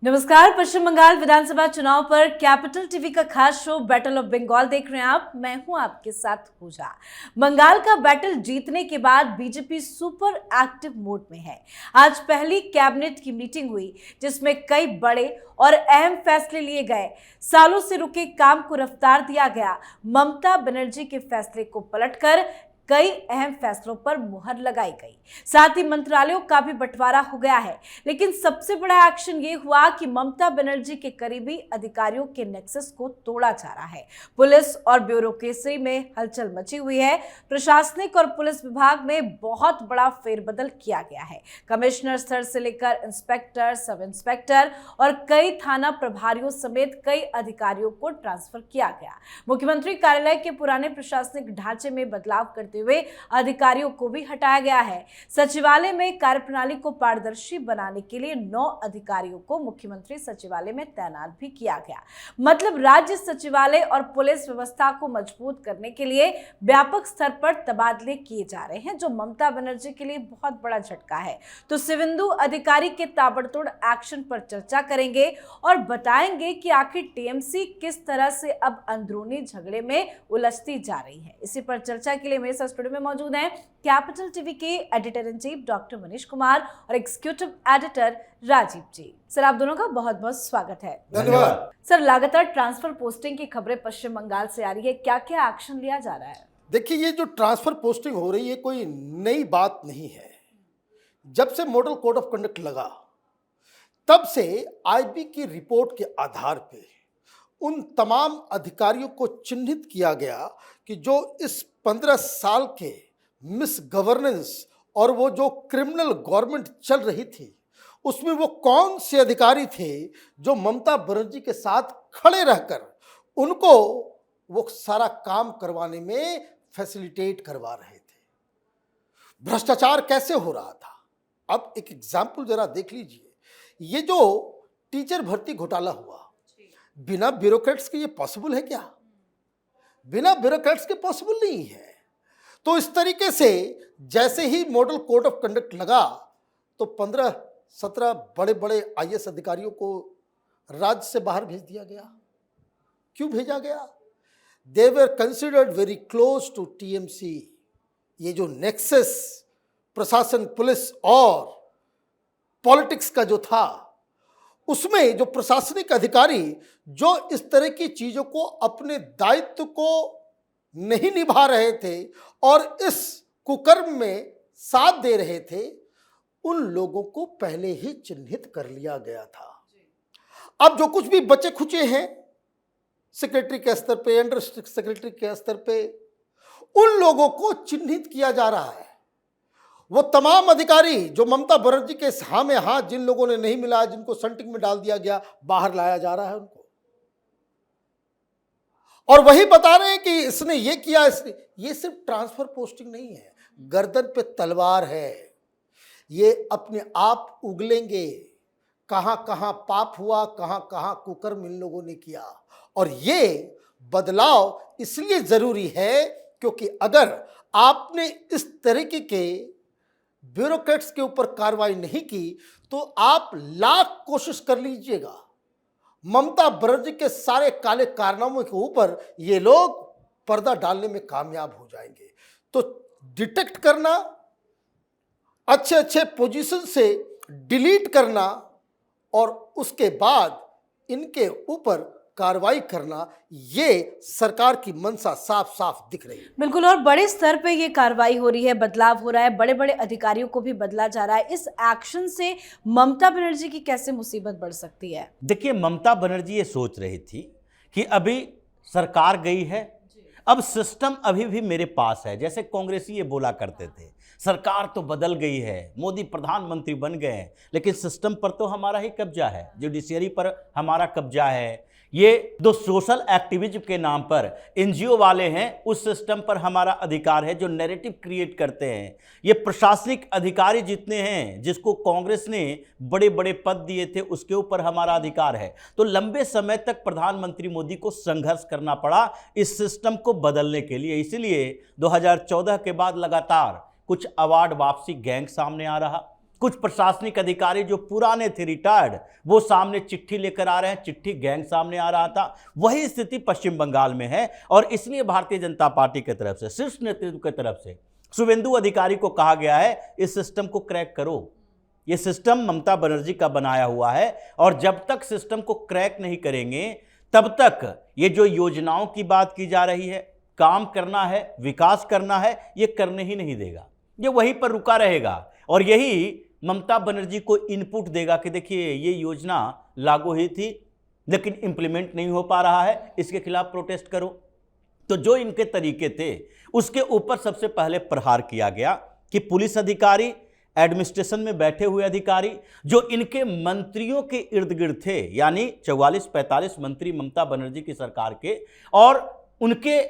नमस्कार। पश्चिम बंगाल विधानसभा चुनाव पर कैपिटल टीवी का खास शो बैटल ऑफ बंगाल देख रहे हैं आप। मैं हूं आपके साथ पूजा। बंगाल का बैटल जीतने के बाद बीजेपी सुपर एक्टिव मोड में है। आज पहली कैबिनेट की मीटिंग हुई जिसमें कई बड़े और अहम फैसले लिए गए। सालों से रुके काम को रफ्तार दिया गया। ममता बनर्जी के फैसले को पलटकर कई अहम फैसलों पर मुहर लगाई गई। साथ ही मंत्रालयों का भी बंटवारा हो गया है। लेकिन सबसे बड़ा एक्शन ये हुआ कि ममता बनर्जी के करीबी अधिकारियों के नेक्सस को तोड़ा जा रहा है। पुलिस और ब्यूरोक्रेसी में हलचल मची हुई है। प्रशासनिक और पुलिस विभाग में बहुत बड़ा फेरबदल किया गया है। कमिश्नर स्तर से लेकर इंस्पेक्टर, सब इंस्पेक्टर और कई थाना प्रभारियों समेत कई अधिकारियों को ट्रांसफर किया गया। मुख्यमंत्री कार्यालय के पुराने प्रशासनिक ढांचे में बदलाव करते हुए अधिकारियों को भी हटाया गया है। सचिवालय में कार्यप्रणाली को पारदर्शी बनाने के लिए 9 अधिकारियों को मुख्यमंत्री सचिवालय में तैनात भी किया गया। मतलब राज्य सचिवालय और पुलिस व्यवस्था को मजबूत करने के लिए व्यापक स्तर पर तबादले किए जा रहे हैं, जो ममता बनर्जी के लिए बहुत बड़ा झटका है। तो शिवेंदु अधिकारी के ताबड़तोड़ एक्शन पर चर्चा करेंगे और बताएंगे कि आखिर टीएमसी किस तरह से अब अंदरूनी झगड़े में उलझती जा रही है। इसी पर चर्चा के लिए मेरे साथ स्टूडियो में मौजूद हैं कैपिटल टीवी के editor in chief doctor Manish Kumar और एग्जीक्यूटिव एडिटर राजीव जी। सर, आप दोनों का बहुत बहुत स्वागत है। धन्यवाद। सर, लगातार ट्रांसफर पोस्टिंग की खबरें पश्चिम बंगाल से आ रही है, क्या क्या एक्शन लिया जा रहा है? देखिए, ये जो ट्रांसफर पोस्टिंग हो रही है कोई नई बात नहीं है। जब से मॉडल कोड ऑफ कंडक्ट लगा तब से आईबी की रिपोर्ट के आधार पे उन तमाम अधिकारियों को चिन्हित किया गया कि जो इस 15 साल के मिस गवर्नेंस और वो जो क्रिमिनल गवर्नमेंट चल रही थी उसमें वो कौन से अधिकारी थे जो ममता बनर्जी के साथ खड़े रहकर उनको वो सारा काम करवाने में फैसिलिटेट करवा रहे थे। भ्रष्टाचार कैसे हो रहा था। अब एक एग्जाम्पल जरा देख लीजिए। ये जो टीचर भर्ती घोटाला हुआ, बिना ब्यूरोक्रेट्स के ये पॉसिबल है क्या? बिना ब्यूरोक्रेट्स के पॉसिबल नहीं है। तो इस तरीके से जैसे ही मॉडल कोड ऑफ कंडक्ट लगा तो 15-17 बड़े बड़े आईएएस अधिकारियों को राज्य से बाहर भेज दिया गया। क्यों भेजा गया? They were considered very close to TMC. ये जो नेक्सस प्रशासन, पुलिस और पॉलिटिक्स का जो था, उसमें जो प्रशासनिक अधिकारी जो इस तरह की चीजों को, अपने दायित्व को नहीं निभा रहे थे और इस कुकर्म में साथ दे रहे थे, उन लोगों को पहले ही चिन्हित कर लिया गया था। अब जो कुछ भी बचे खुचे हैं सेक्रेटरी के स्तर पे, अंडर सेक्रेटरी के स्तर पे, उन लोगों को चिन्हित किया जा रहा है। वो तमाम अधिकारी जो ममता बनर्जी के हाँ में हाँ, जिन लोगों ने नहीं मिला, जिनको संटिंग में डाल दिया गया, बाहर लाया जा रहा है उनको। और वही बता रहे हैं कि इसने ये किया, इसने ये सिर्फ ट्रांसफर पोस्टिंग नहीं है, गर्दन पे तलवार है। ये अपने आप उगलेंगे, कहां कहां पाप हुआ, कहां कहां कुकर्म इन लोगों ने किया। और ये बदलाव इसलिए जरूरी है क्योंकि अगर आपने इस तरीके के ब्यूरोक्रेट्स के ऊपर कार्रवाई नहीं की तो आप लाख कोशिश कर लीजिएगा, ममता बनर्जी के सारे काले कारनामों के ऊपर ये लोग पर्दा डालने में कामयाब हो जाएंगे। तो डिटेक्ट करना, अच्छे अच्छे पोजीशन से डिलीट करना और उसके बाद इनके ऊपर कार्रवाई करना, ये सरकार की मंशा साफ साफ दिख रही है। बिल्कुल, और बड़े स्तर पे ये कार्रवाई हो रही है, बदलाव हो रहा है, बड़े बड़े अधिकारियों को भी बदला जा रहा है। इस एक्शन से ममता बनर्जी की कैसे मुसीबत बढ़ सकती है? देखिए, ममता बनर्जी ये सोच रही थी कि अभी सरकार गई है, अब सिस्टम अभी भी मेरे पास है। जैसे कांग्रेसी ये बोला करते थे, सरकार तो बदल गई है, मोदी प्रधानमंत्री बन गए हैं, लेकिन सिस्टम पर तो हमारा ही कब्जा है, जुडिशरी पर हमारा कब्जा है। ये जो सोशल एक्टिविज्म के नाम पर एनजीओ वाले हैं, उस सिस्टम पर हमारा अधिकार है, जो नैरेटिव क्रिएट करते हैं। ये प्रशासनिक अधिकारी जितने हैं, जिसको कांग्रेस ने बड़े बड़े पद दिए थे, उसके ऊपर हमारा अधिकार है। तो लंबे समय तक प्रधानमंत्री मोदी को संघर्ष करना पड़ा इस सिस्टम को बदलने के लिए। इसलिए 2014 के बाद लगातार कुछ अवार्ड वापसी गैंग सामने आ रहा, कुछ प्रशासनिक अधिकारी जो पुराने थे, रिटायर्ड, वो सामने चिट्ठी लेकर आ रहे हैं, चिट्ठी गैंग सामने आ रहा था। वही स्थिति पश्चिम बंगाल में है और इसलिए भारतीय जनता पार्टी की तरफ से, शीर्ष नेतृत्व की तरफ से शुभेंदु अधिकारी को कहा गया है इस सिस्टम को क्रैक करो। ये सिस्टम ममता बनर्जी का बनाया हुआ है और जब तक सिस्टम को क्रैक नहीं करेंगे तब तक ये जो योजनाओं की बात की जा रही है, काम करना है, विकास करना है, ये करने ही नहीं देगा। ये वहीं पर रुका रहेगा और यही ममता बनर्जी को इनपुट देगा कि देखिए ये योजना लागू ही थी लेकिन इंप्लीमेंट नहीं हो पा रहा है, इसके खिलाफ प्रोटेस्ट करो। तो जो इनके तरीके थे उसके ऊपर सबसे पहले प्रहार किया गया कि पुलिस अधिकारी, एडमिनिस्ट्रेशन में बैठे हुए अधिकारी जो इनके मंत्रियों के इर्द गिर्द थे, यानी 44-45 मंत्री ममता बनर्जी की सरकार के और उनके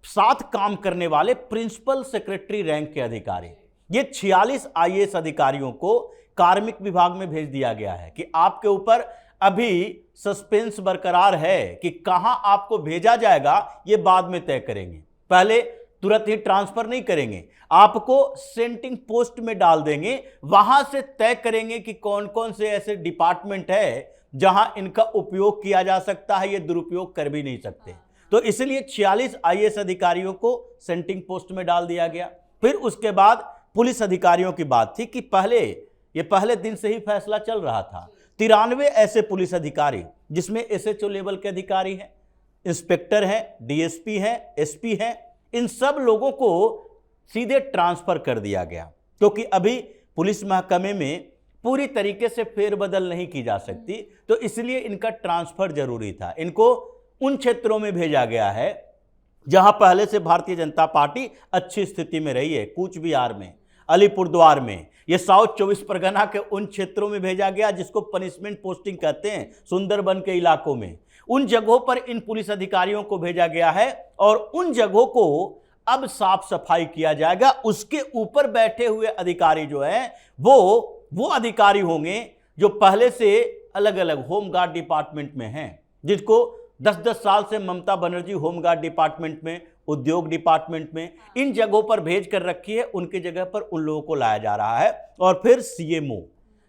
साथ काम करने वाले प्रिंसिपल सेक्रेटरी रैंक के अधिकारी, ये 46 आईएएस अधिकारियों को कार्मिक विभाग में भेज दिया गया है कि आपके ऊपर अभी सस्पेंस बरकरार है कि कहां आपको भेजा जाएगा ये बाद में तय करेंगे, पहले तुरंत ही ट्रांसफर नहीं करेंगे, आपको सेंटिंग पोस्ट में डाल देंगे, वहां से तय करेंगे कि कौन कौन से ऐसे डिपार्टमेंट है जहां इनका उपयोग किया जा सकता है, ये दुरुपयोग कर भी नहीं सकते। तो इसलिए 46 आईएएस अधिकारियों को सेंटिंग पोस्ट में डाल दिया गया। फिर उसके बाद पुलिस अधिकारियों की बात थी कि पहले दिन से ही फैसला चल रहा था, 93 ऐसे पुलिस अधिकारी जिसमें एसएचओ लेवल के अधिकारी हैं, इंस्पेक्टर हैं, डीएसपी हैं, एसपी हैं, इन सब लोगों को सीधे ट्रांसफर कर दिया गया क्योंकि अभी पुलिस महकमे में पूरी तरीके से फेरबदल नहीं की जा सकती, तो इसलिए इनका ट्रांसफर जरूरी था। इनको उन क्षेत्रों में भेजा गया है जहां पहले से भारतीय जनता पार्टी अच्छी स्थिति में रही है, कूच बिहार में, अलीपुरद्वार में, ये साउथ 24 परगना के उन क्षेत्रों में भेजा गया जिसको पनिशमेंट पोस्टिंग कहते हैं, सुंदरबन के इलाकों में, उन जगहों पर इन पुलिस अधिकारियों को भेजा गया है और उन जगहों को अब साफ सफाई किया जाएगा। उसके ऊपर बैठे हुए अधिकारी जो हैं वो अधिकारी होंगे जो पहले से अलग अलग होमगार्ड डिपार्टमेंट में हैं, जिनको 10-10 साल से ममता बनर्जी होमगार्ड डिपार्टमेंट में, उद्योग डिपार्टमेंट में, इन जगहों पर भेज कर रखी है, उनकी जगह पर उन लोगों को लाया जा रहा है। और फिर सीएमओ,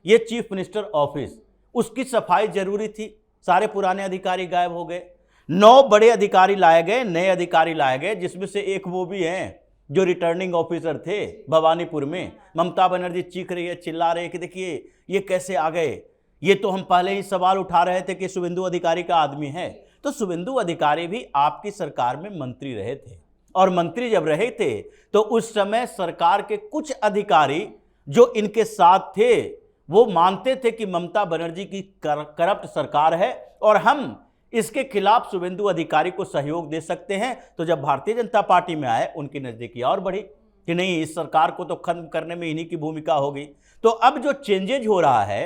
ये चीफ मिनिस्टर ऑफिस, उसकी सफाई जरूरी थी, सारे पुराने अधिकारी गायब हो गए, 9 बड़े अधिकारी लाए गए, नए अधिकारी लाए गए, जिसमें से एक वो भी हैं जो रिटर्निंग ऑफिसर थे भवानीपुर में। ममता बनर्जी चीख रही है, चिल्ला रहे हैं कि देखिए ये कैसे आ गए, ये तो हम पहले ही सवाल उठा रहे थे कि शुभेंदु अधिकारी का आदमी है। तो शुभेंदु अधिकारी भी आपकी सरकार में मंत्री रहे थे और मंत्री जब रहे थे तो उस समय सरकार के कुछ अधिकारी जो इनके साथ थे वो मानते थे कि ममता बनर्जी की करप्ट सरकार है और हम इसके खिलाफ शुभेंदु अधिकारी को सहयोग दे सकते हैं। तो जब भारतीय जनता पार्टी में आए उनकी नजदीकी और बढ़ी कि नहीं, इस सरकार को तो खत्म करने में इन्हीं की भूमिका होगी। तो अब जो चेंजेज हो रहा है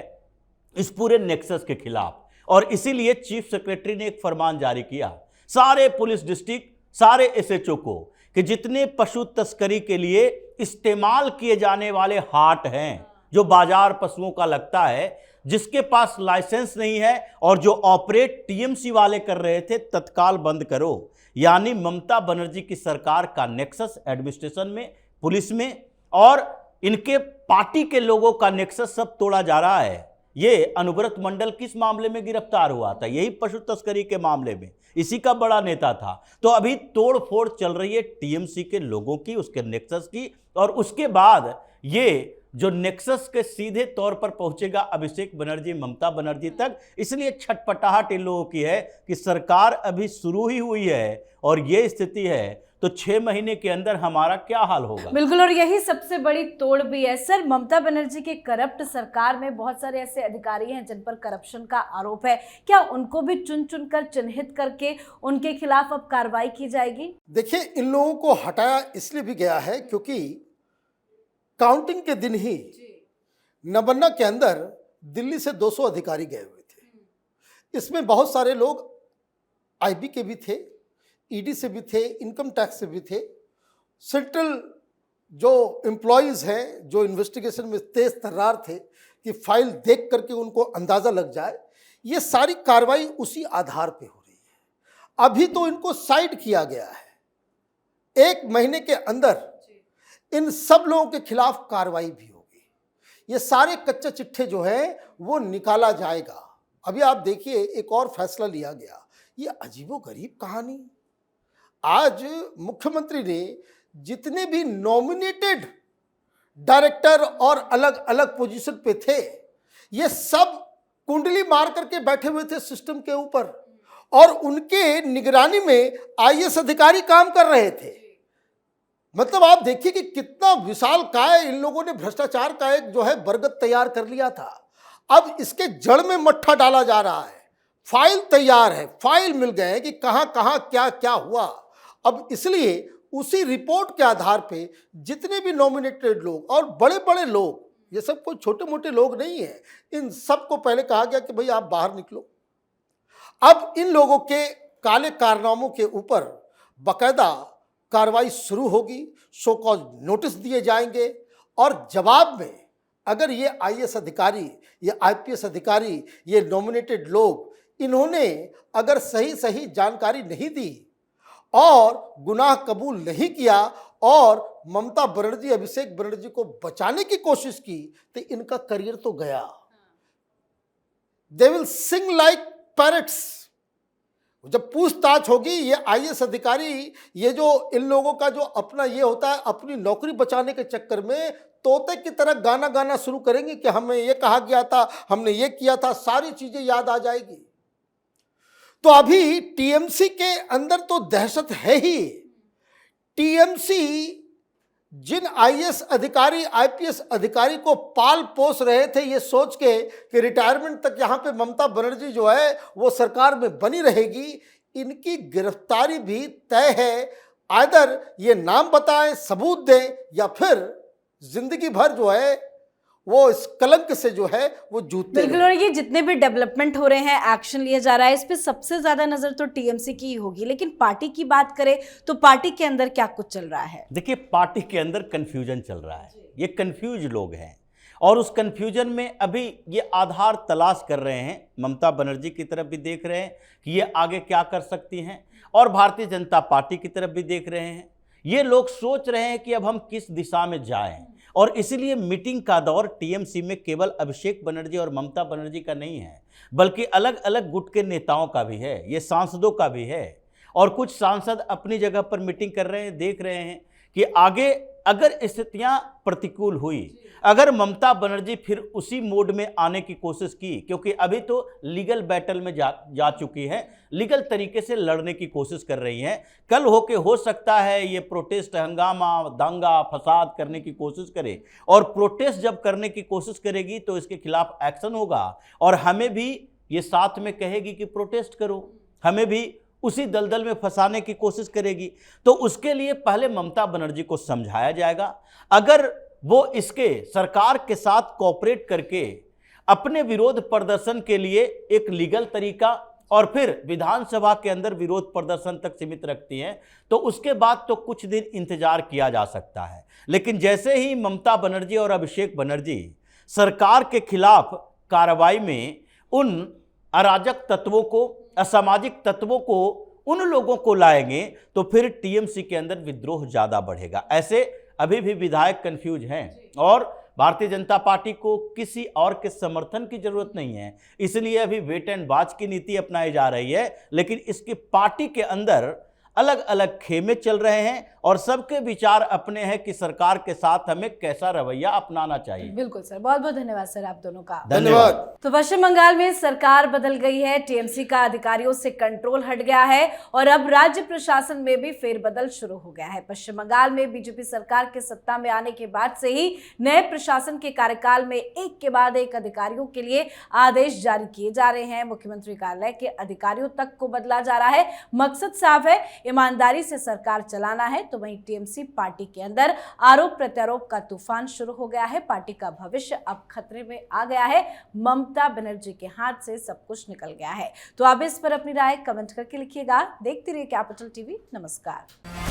इस पूरे नेक्सस के खिलाफ, और इसीलिए चीफ सेक्रेटरी ने एक फरमान जारी किया सारे पुलिस डिस्ट्रिक्ट, सारे एसएचओ को कि जितने पशु तस्करी के लिए इस्तेमाल किए जाने वाले हाट हैं, जो बाजार पशुओं का लगता है, जिसके पास लाइसेंस नहीं है और जो ऑपरेट टीएमसी वाले कर रहे थे, तत्काल बंद करो। यानी ममता बनर्जी की सरकार का नेक्सस एडमिनिस्ट्रेशन में, पुलिस में और इनके पार्टी के लोगों का नेक्सस सब तोड़ा जा रहा है। ये अनुव्रत मंडल किस मामले में गिरफ्तार हुआ था? यही पशु तस्करी के मामले में, इसी का बड़ा नेता था। तो अभी तोड़ फोड़ चल रही है टीएमसी के लोगों की, उसके नेक्सस की, और उसके बाद ये जो नेक्सस के सीधे तौर पर पहुंचेगा अभिषेक बनर्जी, ममता बनर्जी तक। इसलिए छटपटाहट इन लोगों की है कि सरकार अभी शुरू ही हुई है और ये स्थिति है तो 6 महीने के अंदर हमारा क्या हाल होगा। बिल्कुल, और यही सबसे बड़ी तोड़ भी है। सर, ममता बनर्जी के करप्ट सरकार में बहुत सारे ऐसे अधिकारी हैं जिन पर करप्शन का आरोप है, क्या उनको भी चुन चुन कर चिन्हित करके उनके खिलाफ अब कार्रवाई की जाएगी? देखिए, इन लोगों को हटाया इसलिए भी गया है क्योंकि काउंटिंग के दिन ही नबन्ना के अंदर दिल्ली से 200 अधिकारी गए हुए थे। इसमें बहुत सारे लोग आईबी के भी थे, ईडी से भी थे, इनकम टैक्स से भी थे, सेंट्रल जो एम्प्लॉयज़ हैं जो इन्वेस्टिगेशन में तेज तर्रार थे कि फाइल देख करके उनको अंदाज़ा लग जाए। ये सारी कार्रवाई उसी आधार पे हो रही है। अभी तो इनको साइड किया गया है, 1 महीने के अंदर इन सब लोगों के खिलाफ कार्रवाई भी होगी। ये सारे कच्चे चिट्ठे जो हैं वो निकाला जाएगा। अभी आप देखिए एक और फैसला लिया गया, ये अजीबोगरीब कहानी। आज मुख्यमंत्री ने जितने भी नॉमिनेटेड डायरेक्टर और अलग अलग पोजीशन पे थे, ये सब कुंडली मार करके बैठे हुए थे सिस्टम के ऊपर, और उनके निगरानी में आईएएस अधिकारी काम कर रहे थे। मतलब आप देखिए कि कितना विशाल काय इन लोगों ने भ्रष्टाचार का एक जो है बरगद तैयार कर लिया था। अब इसके जड़ में मट्ठा डाला जा रहा है। फाइल तैयार है, फाइल मिल गए हैं कि कहां कहां क्या क्या हुआ। अब इसलिए उसी रिपोर्ट के आधार पे जितने भी नॉमिनेटेड लोग और बड़े बड़े लोग, ये सब कोई छोटे मोटे लोग नहीं है, इन सबको पहले कहा गया कि भाई आप बाहर निकलो। अब इन लोगों के काले कारनामों के ऊपर बाकायदा कार्रवाई शुरू होगी, शो कॉज नोटिस दिए जाएंगे, और जवाब में अगर ये आईएएस अधिकारी, ये आईपीएस अधिकारी, ये नॉमिनेटेड लोग, इन्होंने अगर सही सही जानकारी नहीं दी और गुनाह कबूल नहीं किया और ममता बनर्जी, अभिषेक बनर्जी को बचाने की कोशिश की, तो इनका करियर तो गया। They will sing like parrots. जब पूछताछ होगी, ये आईएएस अधिकारी, ये जो इन लोगों का जो अपना ये होता है, अपनी नौकरी बचाने के चक्कर में तोते की तरह गाना गाना शुरू करेंगे कि हमें ये कहा गया था, हमने ये किया था, सारी चीजें याद आ जाएगी। तो अभी टीएमसी के अंदर तो दहशत है ही। टीएमसी जिन आईएएस अधिकारी, आईपीएस अधिकारी को पाल पोस रहे थे ये सोच के कि रिटायरमेंट तक यहाँ पे ममता बनर्जी जो है वो सरकार में बनी रहेगी, इनकी गिरफ्तारी भी तय है। आइदर ये नाम बताएं, सबूत दें, या फिर जिंदगी भर जो है वो इस कलंक से जो है वो जूते। बिल्कुल, और ये जितने भी डेवलपमेंट हो रहे हैं, एक्शन लिया जा रहा है, इस पे सबसे ज्यादा नजर तो टीएमसी की ही होगी। लेकिन पार्टी की बात करें तो पार्टी के अंदर क्या कुछ चल रहा है? देखिए, पार्टी के अंदर कंफ्यूजन चल रहा है। ये कंफ्यूज लोग हैं और उस कंफ्यूजन में अभी ये आधार तलाश कर रहे हैं। ममता बनर्जी की तरफ भी देख रहे हैं कि ये आगे क्या कर सकती हैं, और भारतीय जनता पार्टी की तरफ भी देख रहे हैं। ये लोग सोच रहे हैं कि अब हम किस दिशा में जाएं, और इसीलिए मीटिंग का दौर टीएमसी में केवल अभिषेक बनर्जी और ममता बनर्जी का नहीं है, बल्कि अलग अलग गुट के नेताओं का भी है, ये सांसदों का भी है। और कुछ सांसद अपनी जगह पर मीटिंग कर रहे हैं, देख रहे हैं कि आगे अगर स्थितियां प्रतिकूल हुई, अगर ममता बनर्जी फिर उसी मोड में आने की कोशिश की, क्योंकि अभी तो लीगल बैटल में जा चुकी है, लीगल तरीके से लड़ने की कोशिश कर रही हैं। कल होके हो सकता है ये प्रोटेस्ट, हंगामा, दंगा फसाद करने की कोशिश करे, और प्रोटेस्ट जब करने की कोशिश करेगी तो इसके खिलाफ एक्शन होगा, और हमें भी ये साथ में कहेगी कि प्रोटेस्ट करो, हमें भी उसी दलदल में फंसाने की कोशिश करेगी। तो उसके लिए पहले ममता बनर्जी को समझाया जाएगा। अगर वो इसके सरकार के साथ कोऑपरेट करके अपने विरोध प्रदर्शन के लिए एक लीगल तरीका और फिर विधानसभा के अंदर विरोध प्रदर्शन तक सीमित रखती हैं, तो उसके बाद तो कुछ दिन इंतजार किया जा सकता है। लेकिन जैसे ही ममता बनर्जी और अभिषेक बनर्जी सरकार के खिलाफ कार्रवाई में उन अराजक तत्वों को, असामाजिक तत्वों को, उन लोगों को लाएंगे, तो फिर टीएमसी के अंदर विद्रोह ज्यादा बढ़ेगा। ऐसे अभी भी विधायक कंफ्यूज हैं, और भारतीय जनता पार्टी को किसी और के समर्थन की जरूरत नहीं है, इसलिए अभी वेट एंड वॉच की नीति अपनाई जा रही है। लेकिन इसकी पार्टी के अंदर अलग अलग खेमे चल रहे हैं, और सबके विचार अपने हैं कि सरकार के साथ हमें कैसा रवैया अपनाना चाहिए। बिल्कुल सर, बहुत बहुत धन्यवाद सर आप दोनों का। धन्यवाद। तो पश्चिम बंगाल में सरकार बदल गई है, टीएमसी का अधिकारियों से कंट्रोल हट गया है, और अब राज्य प्रशासन में भी फेरबदल शुरू हो गया है। पश्चिम बंगाल में बीजेपी सरकार के सत्ता में आने के बाद से ही नए प्रशासन के कार्यकाल में एक के बाद एक अधिकारियों के लिए आदेश जारी किए जा रहे हैं। मुख्यमंत्री कार्यालय के अधिकारियों तक को बदला जा रहा है। मकसद साफ है, ईमानदारी से सरकार चलाना है। तो वहीं टीएमसी पार्टी के अंदर आरोप प्रत्यारोप का तूफान शुरू हो गया है। पार्टी का भविष्य अब खतरे में आ गया है। ममता बनर्जी के हाथ से सब कुछ निकल गया है। तो आप इस पर अपनी राय कमेंट करके लिखिएगा। देखते रहिए कैपिटल टीवी। नमस्कार।